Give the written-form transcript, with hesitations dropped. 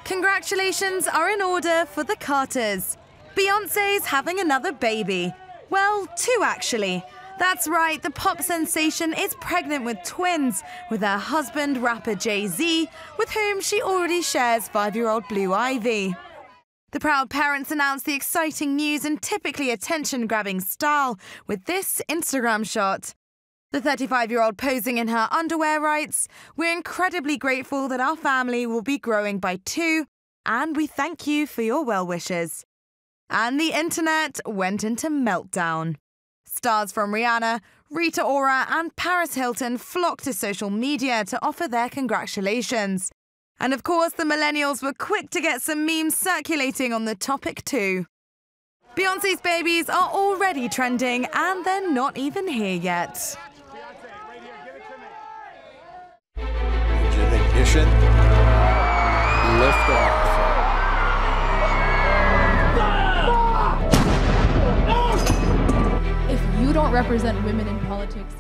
Congratulations are in order for the Carters. Beyonce's having another baby. Well, two actually. That's right, the pop sensation is pregnant with twins, with her husband, rapper Jay-Z, with whom she already shares 5-year-old Blue Ivy. The proud parents announced the exciting news in typically attention-grabbing style with this Instagram shot. The 35-year-old posing in her underwear writes, "We're incredibly grateful that our family will be growing by 2, and we thank you for your well wishes." And the internet went into meltdown. Stars from Rihanna, Rita Ora and Paris Hilton flocked to social media to offer their congratulations. And of course, the millennials were quick to get some memes circulating on the topic too. Beyonce's babies are already trending and they're not even here yet. Ignition. Lift off. If you don't represent women in politics,